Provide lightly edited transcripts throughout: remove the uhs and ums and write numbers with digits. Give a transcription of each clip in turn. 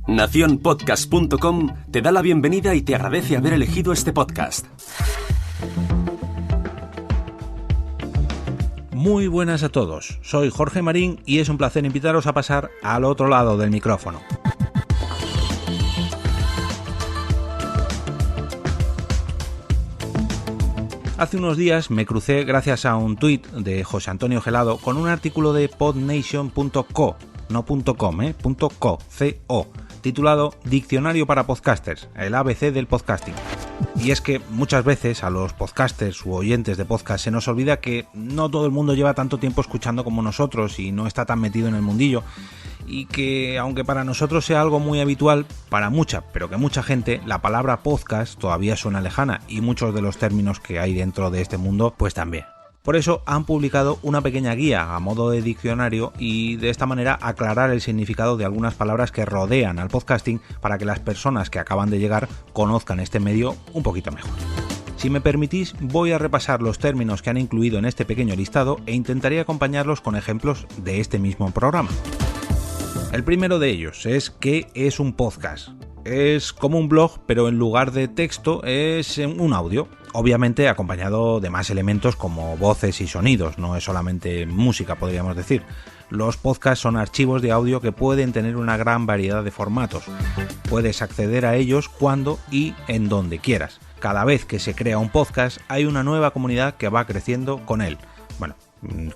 Nacionpodcast.com te da la bienvenida y te agradece haber elegido este podcast. Muy buenas a todos, soy Jorge Marín y es un placer invitaros a pasar al otro lado del micrófono. Hace unos días me crucé, gracias a un tuit de José Antonio Gelado, con un artículo de podnation.co, no .com, .co, C-O, titulado Diccionario para Podcasters, el ABC del podcasting. Y es que muchas veces a los podcasters u oyentes de podcast se nos olvida que no todo el mundo lleva tanto tiempo escuchando como nosotros y no está tan metido en el mundillo, y que aunque para nosotros sea algo muy habitual, para mucha gente, la palabra podcast todavía suena lejana y muchos de los términos que hay dentro de este mundo pues también. Por eso han publicado una pequeña guía a modo de diccionario y de esta manera aclarar el significado de algunas palabras que rodean al podcasting para que las personas que acaban de llegar conozcan este medio un poquito mejor. Si me permitís, voy a repasar los términos que han incluido en este pequeño listado e intentaré acompañarlos con ejemplos de este mismo programa. El primero de ellos es ¿qué es un podcast? Es como un blog, pero en lugar de texto es un audio, obviamente acompañado de más elementos como voces y sonidos, no es solamente música, podríamos decir. Los podcasts son archivos de audio que pueden tener una gran variedad de formatos. Puedes acceder a ellos cuando y en donde quieras. Cada vez que se crea un podcast hay una nueva comunidad que va creciendo con él. Bueno,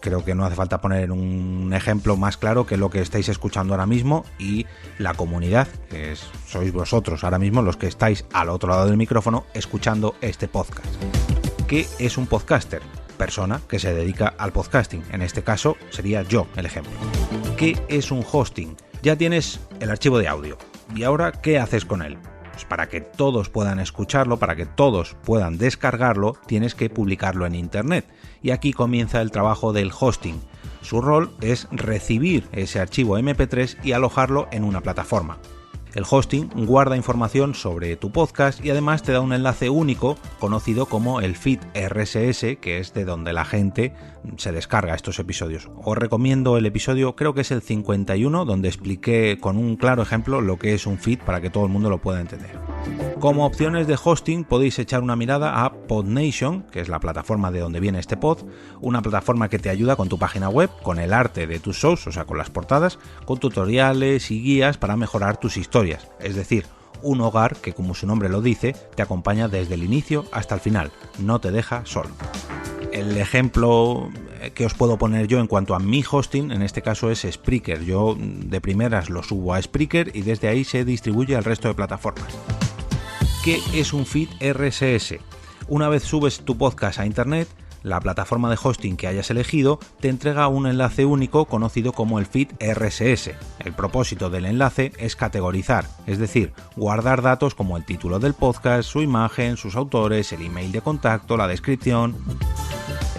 creo que no hace falta poner un ejemplo más claro que lo que estáis escuchando ahora mismo, y la comunidad, que sois vosotros ahora mismo los que estáis al otro lado del micrófono escuchando este podcast. ¿Qué es un podcaster? Persona que se dedica al podcasting. En este caso sería yo el ejemplo. ¿Qué es un hosting? Ya tienes el archivo de audio. ¿Y ahora qué haces con él? Pues para que todos puedan escucharlo, para que todos puedan descargarlo, tienes que publicarlo en Internet. Y aquí comienza el trabajo del hosting. Su rol es recibir ese archivo MP3 y alojarlo en una plataforma. El hosting guarda información sobre tu podcast y además te da un enlace único conocido como el feed RSS, que es de donde la gente se descarga estos episodios. Os recomiendo el episodio, creo que es el 51, donde expliqué con un claro ejemplo lo que es un feed para que todo el mundo lo pueda entender. Como opciones de hosting podéis echar una mirada a Podnation, que es la plataforma de donde viene este pod, una plataforma que te ayuda con tu página web, con el arte de tus shows, o sea, con las portadas, con tutoriales y guías para mejorar tus historias. Es decir, un hogar que, como su nombre lo dice, te acompaña desde el inicio hasta el final, no te deja solo. El ejemplo que os puedo poner yo en cuanto a mi hosting, en este caso es Spreaker. Yo de primeras lo subo a Spreaker y desde ahí se distribuye al resto de plataformas. ¿Qué es un feed RSS? Una vez subes tu podcast a Internet, la plataforma de hosting que hayas elegido te entrega un enlace único conocido como el feed RSS. El propósito del enlace es categorizar, es decir, guardar datos como el título del podcast, su imagen, sus autores, el email de contacto, la descripción.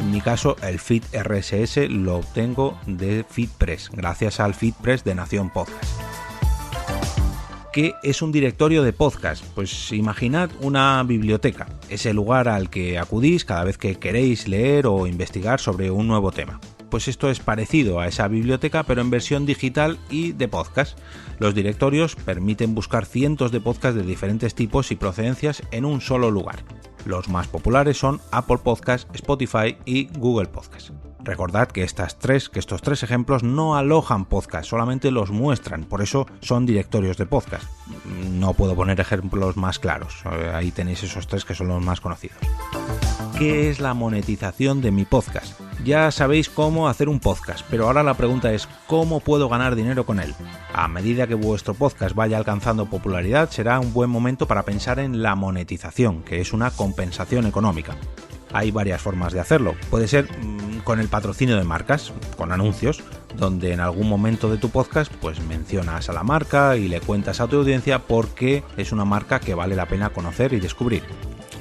En mi caso, el feed RSS lo obtengo de FeedPress, gracias al FeedPress de Nación Podcast. ¿Qué es un directorio de podcast? Pues imaginad una biblioteca, ese lugar al que acudís cada vez que queréis leer o investigar sobre un nuevo tema. Pues esto es parecido a esa biblioteca, pero en versión digital y de podcast. Los directorios permiten buscar cientos de podcasts de diferentes tipos y procedencias en un solo lugar. Los más populares son Apple Podcasts, Spotify y Google Podcasts. Recordad que estos tres ejemplos no alojan podcasts, solamente los muestran, por eso son directorios de podcast. No puedo poner ejemplos más claros, ahí tenéis esos tres que son los más conocidos. ¿Qué es la monetización de mi podcast? Ya sabéis cómo hacer un podcast, pero ahora la pregunta es ¿cómo puedo ganar dinero con él? A medida que vuestro podcast vaya alcanzando popularidad, será un buen momento para pensar en la monetización, que es una compensación económica. Hay varias formas de hacerlo. Puede ser con el patrocinio de marcas, con anuncios, donde en algún momento de tu podcast pues mencionas a la marca y le cuentas a tu audiencia por qué es una marca que vale la pena conocer y descubrir.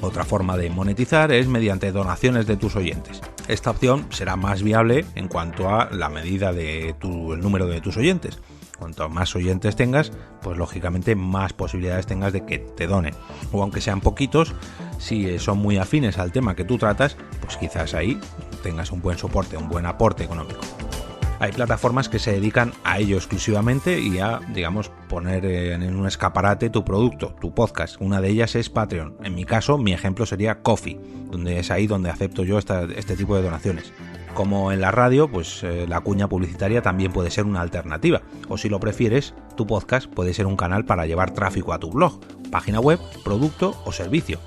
Otra forma de monetizar es mediante donaciones de tus oyentes. Esta opción será más viable en cuanto a la medida de el número de tus oyentes. Cuanto más oyentes tengas, pues lógicamente más posibilidades tengas de que te donen. O aunque sean poquitos, si son muy afines al tema que tú tratas, pues quizás ahí tengas un buen soporte, un buen aporte económico. Hay plataformas que se dedican a ello exclusivamente y a, digamos, poner en un escaparate tu producto, tu podcast. Una de ellas es Patreon. En mi caso, mi ejemplo sería Ko-fi, donde es ahí donde acepto yo este tipo de donaciones. Como en la radio, pues la cuña publicitaria también puede ser una alternativa. O si lo prefieres, tu podcast puede ser un canal para llevar tráfico a tu blog, página web, producto o servicio.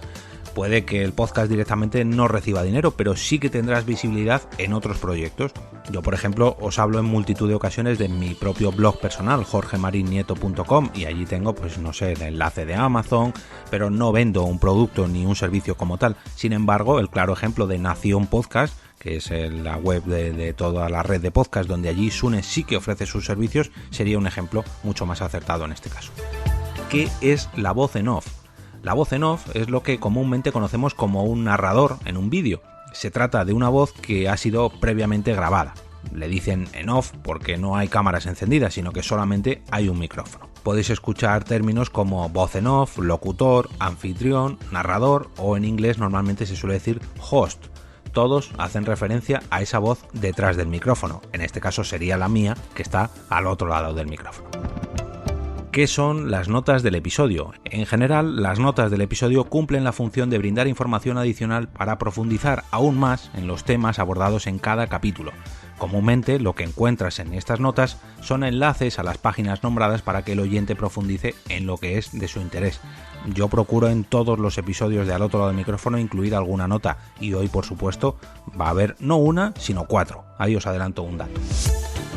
Puede que el podcast directamente no reciba dinero, pero sí que tendrás visibilidad en otros proyectos. Yo, por ejemplo, os hablo en multitud de ocasiones de mi propio blog personal, jorgemarinieto.com, y allí tengo, pues no sé, el enlace de Amazon, pero no vendo un producto ni un servicio como tal. Sin embargo, el claro ejemplo de Nación Podcast, que es la web de toda la red de podcast, donde allí Sune sí que ofrece sus servicios, sería un ejemplo mucho más acertado en este caso. ¿Qué es la voz en off? La voz en off es lo que comúnmente conocemos como un narrador en un vídeo. Se trata de una voz que ha sido previamente grabada. Le dicen en off porque no hay cámaras encendidas, sino que solamente hay un micrófono. Podéis escuchar términos como voz en off, locutor, anfitrión, narrador o en inglés normalmente se suele decir host. Todos hacen referencia a esa voz detrás del micrófono. En este caso sería la mía, que está al otro lado del micrófono. ¿Qué son las notas del episodio? En general, las notas del episodio cumplen la función de brindar información adicional para profundizar aún más en los temas abordados en cada capítulo. Comúnmente, lo que encuentras en estas notas son enlaces a las páginas nombradas para que el oyente profundice en lo que es de su interés. Yo procuro en todos los episodios de Al otro lado del micrófono incluir alguna nota, y hoy, por supuesto, va a haber no una, sino 4. Ahí os adelanto un dato.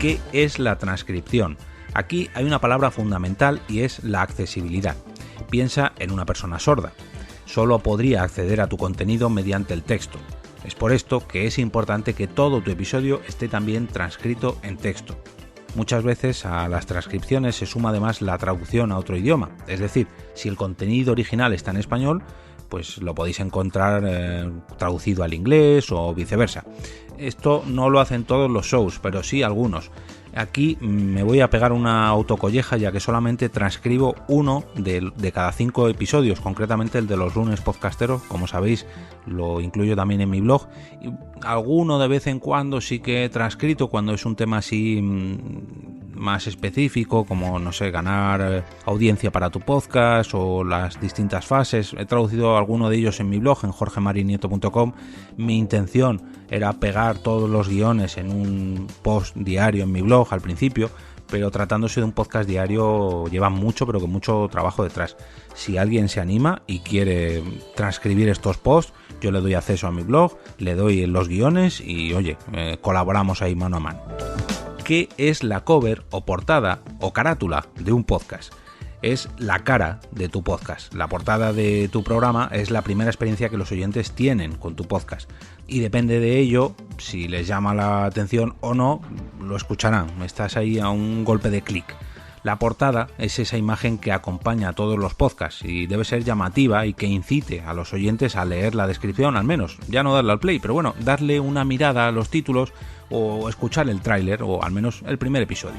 ¿Qué es la transcripción? Aquí hay una palabra fundamental y es la accesibilidad. Piensa en una persona sorda. Solo podría acceder a tu contenido mediante el texto. Es por esto que es importante que todo tu episodio esté también transcrito en texto. Muchas veces a las transcripciones se suma además la traducción a otro idioma. Es decir, si el contenido original está en español, pues lo podéis encontrar traducido al inglés o viceversa. Esto no lo hacen todos los shows, pero sí algunos. Aquí me voy a pegar una autocolleja ya que solamente transcribo uno de cada 5 episodios, concretamente el de los lunes podcasteros, como sabéis lo incluyo también en mi blog, y alguno de vez en cuando sí que he transcrito cuando es un tema así más específico, como no sé, ganar audiencia para tu podcast o las distintas fases. He traducido alguno de ellos en mi blog, en jorgemarinieto.com. Mi intención era pegar todos los guiones en un post diario en mi blog al principio, pero tratándose de un podcast diario lleva mucho, pero con mucho trabajo detrás. Si alguien se anima y quiere transcribir estos posts, yo le doy acceso a mi blog, le doy los guiones y oye, colaboramos ahí mano a mano. ¿Qué es la cover o portada o carátula de un podcast? Es la cara de tu podcast. La portada de tu programa es la primera experiencia que los oyentes tienen con tu podcast. Y depende de ello, si les llama la atención o no, lo escucharán. Estás ahí a un golpe de clic. La portada es esa imagen que acompaña a todos los podcasts y debe ser llamativa y que incite a los oyentes a leer la descripción al menos. Ya no darle al play, pero bueno, darle una mirada a los títulos o escuchar el tráiler o al menos el primer episodio.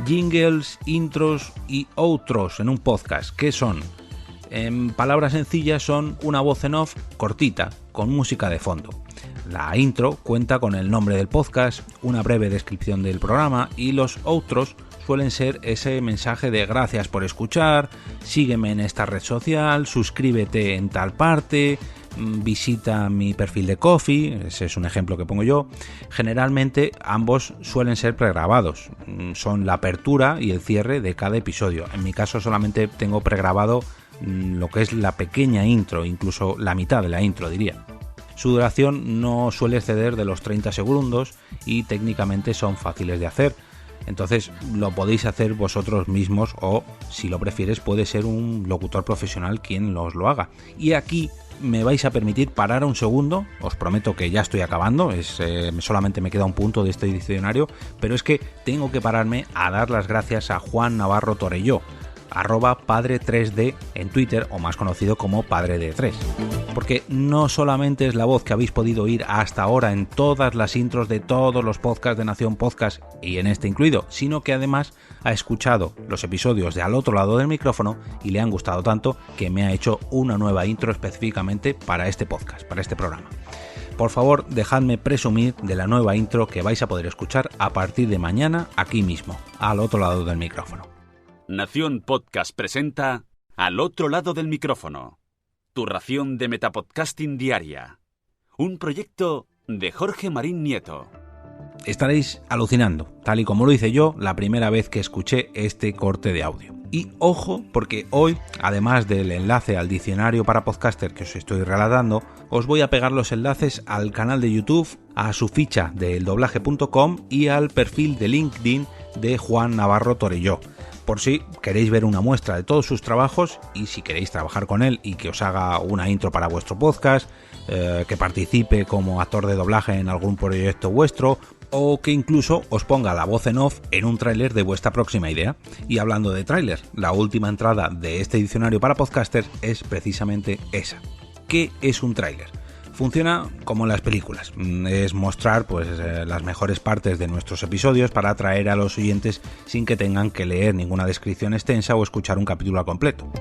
Jingles, intros y outros en un podcast. ¿Qué son? En palabras sencillas son una voz en off cortita, con música de fondo. La intro cuenta con el nombre del podcast, una breve descripción del programa y los outros suelen ser ese mensaje de gracias por escuchar, sígueme en esta red social, suscríbete en tal parte, visita mi perfil de Ko-fi, ese es un ejemplo que pongo yo. Generalmente ambos suelen ser pregrabados, son la apertura y el cierre de cada episodio. En mi caso solamente tengo pregrabado lo que es la pequeña intro, incluso la mitad de la intro diría. Su duración no suele exceder de los 30 segundos y técnicamente son fáciles de hacer. Entonces lo podéis hacer vosotros mismos o, si lo prefieres, puede ser un locutor profesional quien os lo haga. Y aquí me vais a permitir parar un segundo, os prometo que ya estoy acabando, solamente me queda un punto de este diccionario, pero es que tengo que pararme a dar las gracias a Juan Navarro Torelló. @padre3d en Twitter, o más conocido como Padre de 3. Porque no solamente es la voz que habéis podido oír hasta ahora en todas las intros de todos los podcasts de Nación Podcast, y en este incluido, sino que además ha escuchado los episodios de Al Otro Lado del Micrófono y le han gustado tanto que me ha hecho una nueva intro específicamente para este podcast, para este programa. Por favor, dejadme presumir de la nueva intro que vais a poder escuchar a partir de mañana aquí mismo, Al Otro Lado del Micrófono. Nación Podcast presenta Al Otro Lado del Micrófono, tu ración de metapodcasting diaria. Un proyecto de Jorge Marín Nieto. Estaréis alucinando, tal y como lo hice yo la primera vez que escuché este corte de audio. Y ojo, porque hoy, además del enlace al diccionario para podcaster que os estoy relatando, os voy a pegar los enlaces al canal de YouTube, a su ficha de eldoblaje.com y al perfil de LinkedIn de Juan Navarro Torelló, por si queréis ver una muestra de todos sus trabajos y si queréis trabajar con él y que os haga una intro para vuestro podcast, que participe como actor de doblaje en algún proyecto vuestro, o que incluso os ponga la voz en off en un tráiler de vuestra próxima idea. Y hablando de tráiler, la última entrada de este diccionario para podcasters es precisamente esa. ¿Qué es un tráiler? Funciona como en las películas, es mostrar las mejores partes de nuestros episodios para atraer a los oyentes sin que tengan que leer ninguna descripción extensa o escuchar un capítulo al completo.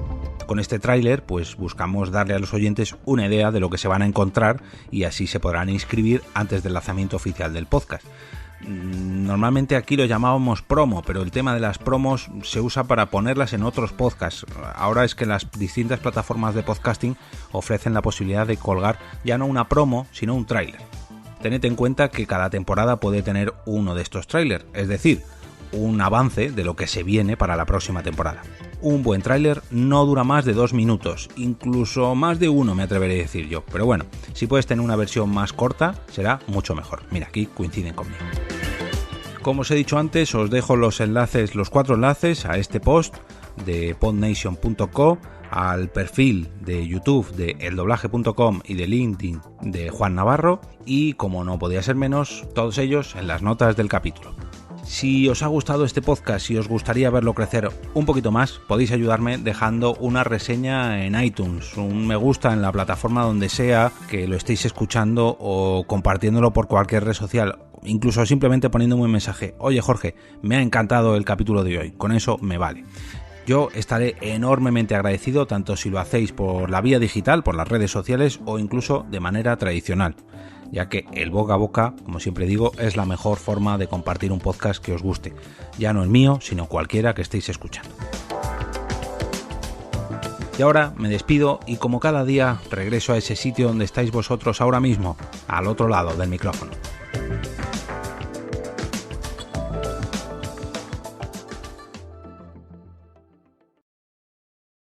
Con este tráiler buscamos darle a los oyentes una idea de lo que se van a encontrar y así se podrán inscribir antes del lanzamiento oficial del podcast. Normalmente aquí lo llamábamos promo, pero el tema de las promos se usa para ponerlas en otros podcasts. Ahora es que las distintas plataformas de podcasting ofrecen la posibilidad de colgar ya no una promo, sino un tráiler. Tened en cuenta que cada temporada puede tener uno de estos tráilers, es decir, un avance de lo que se viene para la próxima temporada. Un buen tráiler no dura más de 2 minutos, incluso más de 1 me atreveré a decir yo, pero bueno, si puedes tener una versión más corta será mucho mejor. Mira, aquí coinciden conmigo. Como os he dicho antes, os dejo los 4 enlaces a este post de podnation.co, al perfil de YouTube de eldoblaje.com y de LinkedIn de Juan Navarro, y como no podía ser menos, todos ellos en las notas del capítulo. Si os ha gustado este podcast y os gustaría verlo crecer un poquito más, podéis ayudarme dejando una reseña en iTunes, un me gusta en la plataforma donde sea que lo estéis escuchando, o compartiéndolo por cualquier red social, incluso simplemente poniéndome un mensaje: oye Jorge, me ha encantado el capítulo de hoy, con eso me vale. Yo estaré enormemente agradecido tanto si lo hacéis por la vía digital, por las redes sociales, o incluso de manera tradicional, ya que el boca a boca, como siempre digo, es la mejor forma de compartir un podcast que os guste, ya no el mío, sino cualquiera que estéis escuchando. Y ahora me despido y como cada día regreso a ese sitio donde estáis vosotros ahora mismo, al otro lado del micrófono.